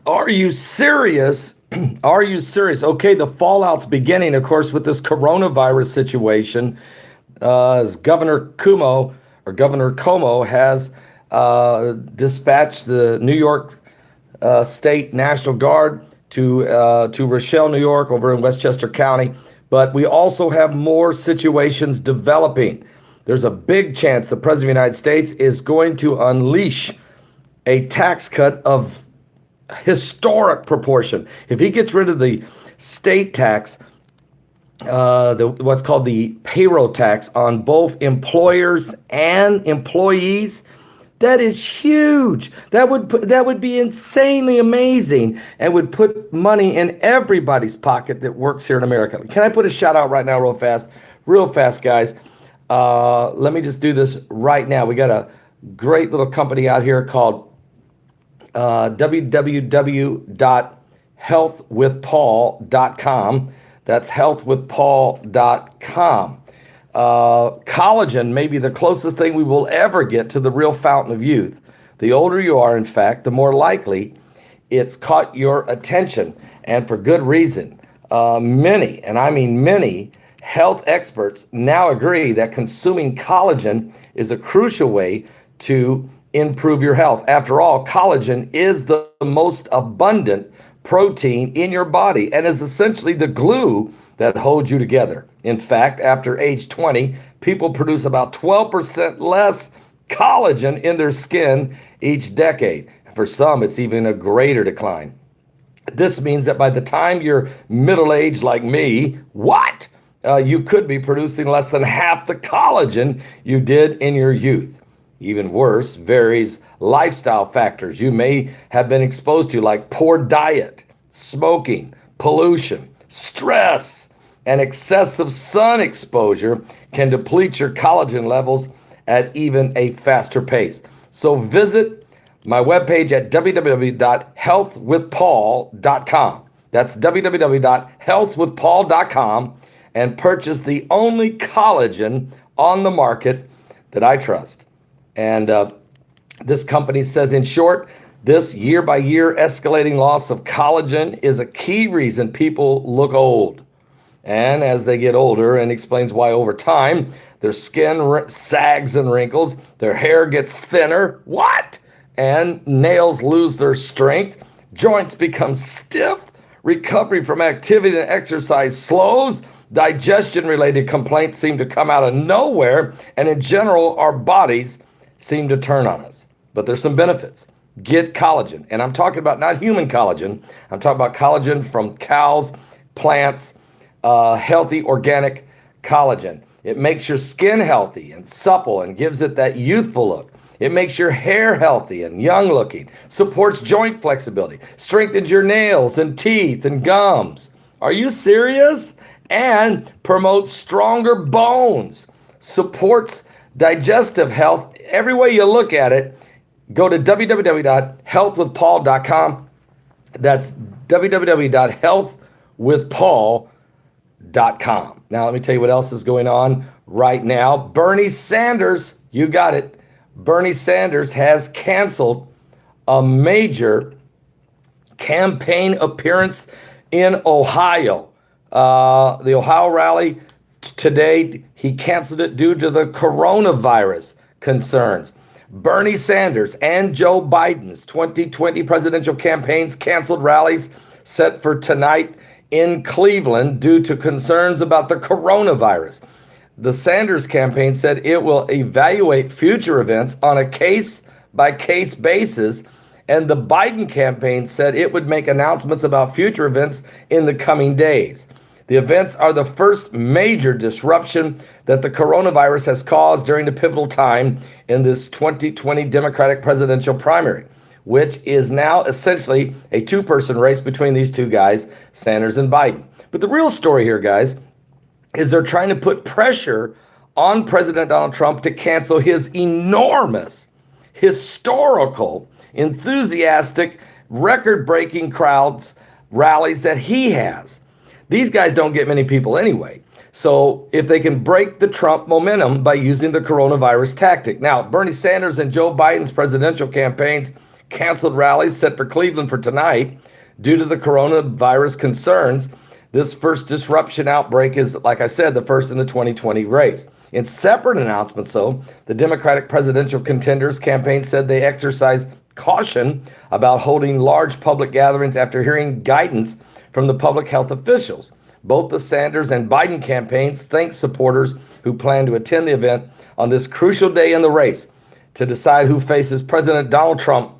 Are you serious? Are you serious? Okay, the fallout's beginning, of course, with this coronavirus situation. As Governor Como has dispatched the New York State National Guard to Rochelle, New York, over in Westchester County. But we also have more situations developing. There's a big chance the President of the United States is going to unleash a tax cut of historic proportion. If he gets rid of the state tax, what's called the payroll tax on both employers and employees, that is huge. That would be insanely amazing and would put money in everybody's pocket that works here in America. Can I put a shout out right now, real fast, guys? Let me just do this right now. We got a great little company out here called www.healthwithpaul.com. That's healthwithpaul.com. Collagen may be the closest thing we will ever get to the real fountain of youth. The older you are, in fact, the more likely it's caught your attention, and for good reason. Many, and I mean many, health experts now agree that consuming collagen is a crucial way to improve your health. After all, collagen is the most abundant protein in your body and is essentially the glue that holds you together. In fact, after age 20, people produce about 12% less collagen in their skin each decade. For some, it's even a greater decline. This means that by the time you're middle-aged like me, you could be producing less than half the collagen you did in your youth. Even worse, varies lifestyle factors you may have been exposed to, like poor diet, smoking, pollution, stress, and excessive sun exposure can deplete your collagen levels at even a faster pace. So visit my webpage at www.healthwithpaul.com. That's www.healthwithpaul.com and purchase the only collagen on the market that I trust. And this company says, in short, this year-by-year escalating loss of collagen is a key reason people look old. And as they get older, and explains why over time, their skin sags and wrinkles, their hair gets thinner, and nails lose their strength, joints become stiff, recovery from activity and exercise slows, digestion-related complaints seem to come out of nowhere, and in general, our bodies seem to turn on us. But there's some benefits. Get collagen. And I'm talking about not human collagen. I'm talking about collagen from cows, plants, healthy organic collagen. It makes your skin healthy and supple and gives it that youthful look. It makes your hair healthy and young looking, supports joint flexibility, strengthens your nails and teeth and gums. Are you serious? And promotes stronger bones, supports digestive health. Every way you look at it, go to www.healthwithpaul.com. That's www.healthwithpaul.com. Now, let me tell you what else is going on right now. Bernie Sanders, you got it. Bernie Sanders has canceled a major campaign appearance in Ohio. The Ohio rally today, he canceled it due to the coronavirus concerns. Bernie Sanders and Joe Biden's 2020 presidential campaigns canceled rallies set for tonight in Cleveland due to concerns about the coronavirus. The Sanders campaign said it will evaluate future events on a case-by-case basis, and the Biden campaign said it would make announcements about future events in the coming days. The events are the first major disruption that the coronavirus has caused during the pivotal time in this 2020 Democratic presidential primary, which is now essentially a two-person race between these two guys, Sanders and Biden. But the real story here, guys, is they're trying to put pressure on President Donald Trump to cancel his enormous, historical, enthusiastic, record-breaking rallies that he has. These guys don't get many people anyway. So if they can break the Trump momentum by using the coronavirus tactic. Now, Bernie Sanders and Joe Biden's presidential campaigns canceled rallies set for Cleveland for tonight due to the coronavirus concerns. This first disruption outbreak is, like I said, the first in the 2020 race. In separate announcements, though, the Democratic presidential contenders' campaign said they exercised caution about holding large public gatherings after hearing guidance from the public health officials. Both the Sanders and Biden campaigns thanked supporters who plan to attend the event on this crucial day in the race to decide who faces President Donald Trump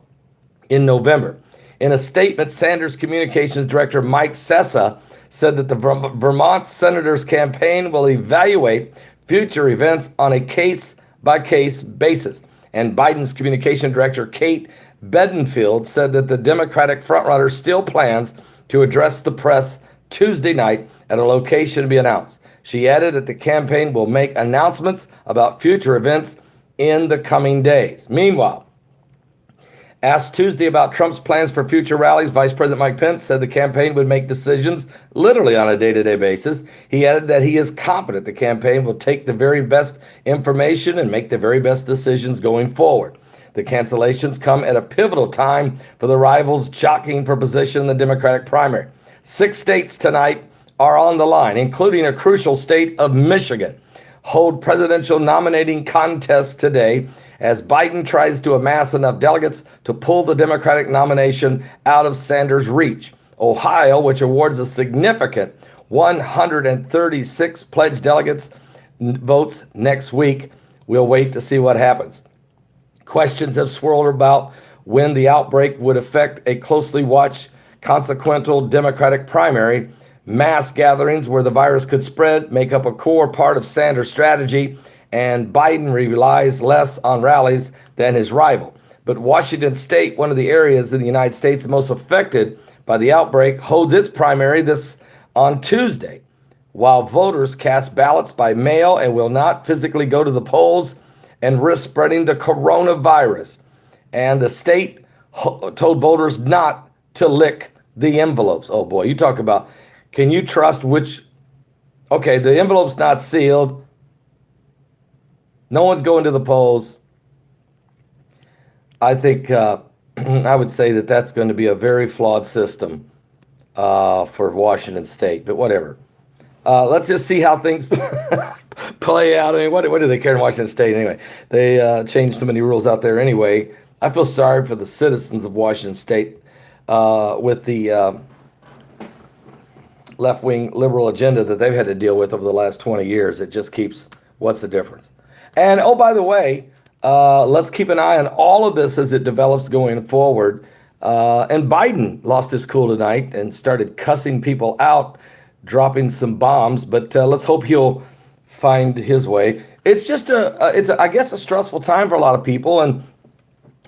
in November. In a statement, Sanders Communications Director Mike Sessa said that the Vermont senator's campaign will evaluate future events on a case-by-case basis. And Biden's communication director, Kate Bedingfield, said that the Democratic frontrunner still plans to address the press Tuesday night at a location to be announced. She added that the campaign will make announcements about future events in the coming days. Meanwhile, asked Tuesday about Trump's plans for future rallies, Vice President Mike Pence said the campaign would make decisions literally on a day-to-day basis. He added that he is confident the campaign will take the very best information and make the very best decisions going forward. The cancellations come at a pivotal time for the rivals jockeying for position in the Democratic primary. 6 states tonight are on the line, including a crucial state of Michigan. Hold presidential nominating contests today as Biden tries to amass enough delegates to pull the Democratic nomination out of Sanders' reach. Ohio, which awards a significant 136 pledged delegates votes next week. We'll wait to see what happens. Questions have swirled about when the outbreak would affect a closely watched consequential Democratic primary. Mass gatherings where the virus could spread make up a core part of Sanders' strategy, and Biden relies less on rallies than his rival. But Washington State, one of the areas in the United States most affected by the outbreak, holds its primary this on Tuesday. While voters cast ballots by mail and will not physically go to the polls and risk spreading the coronavirus. And the state told voters not to lick the envelopes. Oh boy, you talk about, can you trust which, okay, the envelope's not sealed. No one's going to the polls. I think I would say that that's going to be a very flawed system for Washington State, but whatever. Let's just see how things play out. I mean, what do they care in Washington State anyway? They changed so many rules out there anyway. I feel sorry for the citizens of Washington State with the left-wing liberal agenda that they've had to deal with over the last 20 years. It just keeps, what's the difference? And, oh, by the way, let's keep an eye on all of this as it develops going forward. And Biden lost his cool tonight and started cussing people out, dropping some bombs. But let's hope he'll find his way. It's just I guess, a stressful time for a lot of people, and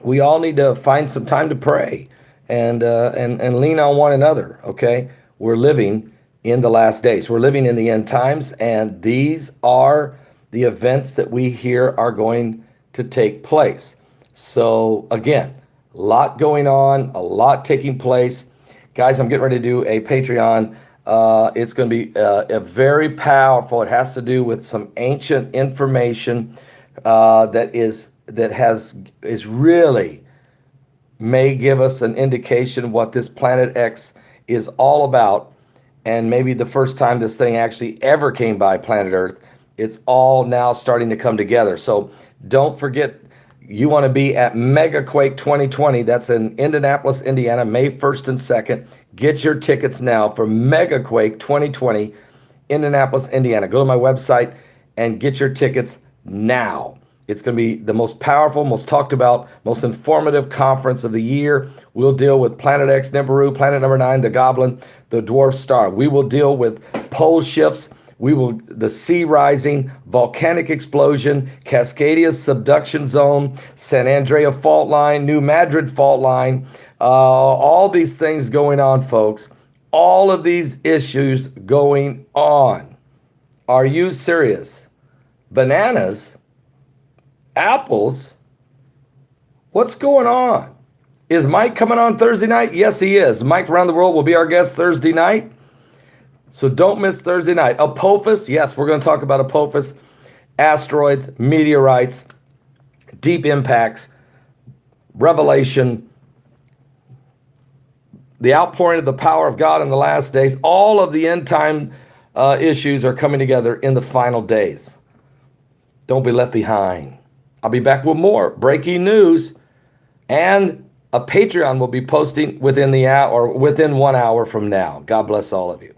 we all need to find some time to pray and lean on one another. Okay, we're living in the last days. We're living in the end times, and these are the events that we hear are going to take place. So again, a lot going on, a lot taking place. Guys, I'm getting ready to do a Patreon. It's going to be a very powerful. It has to do with some ancient information that is really may give us an indication what this Planet X is all about, and maybe the first time this thing actually ever came by planet Earth. It's all now starting to come together. So don't forget, you want to be at MegaQuake 2020. That's in Indianapolis, Indiana, May 1st and 2nd. Get your tickets now for MegaQuake 2020, Indianapolis, Indiana. Go to my website and get your tickets now. It's going to be the most powerful, most talked about, most informative conference of the year. We'll deal with Planet X, Nibiru, Planet Number 9, the Goblin, the Dwarf Star. We will deal with pole shifts. The sea rising, volcanic explosion, Cascadia subduction zone, San Andrea fault line, New Madrid fault line, all these things going on, folks. All of these issues going on. Are you serious? Bananas? Apples? What's going on? Is Mike coming on Thursday night? Yes, he is. Mike Around the World will be our guest Thursday night. So don't miss Thursday night. Apophis, yes, we're going to talk about Apophis, asteroids, meteorites, deep impacts, revelation, the outpouring of the power of God in the last days. All of the end time issues are coming together in the final days. Don't be left behind. I'll be back with more breaking news, and a Patreon will be posting within the hour or within 1 hour from now. God bless all of you.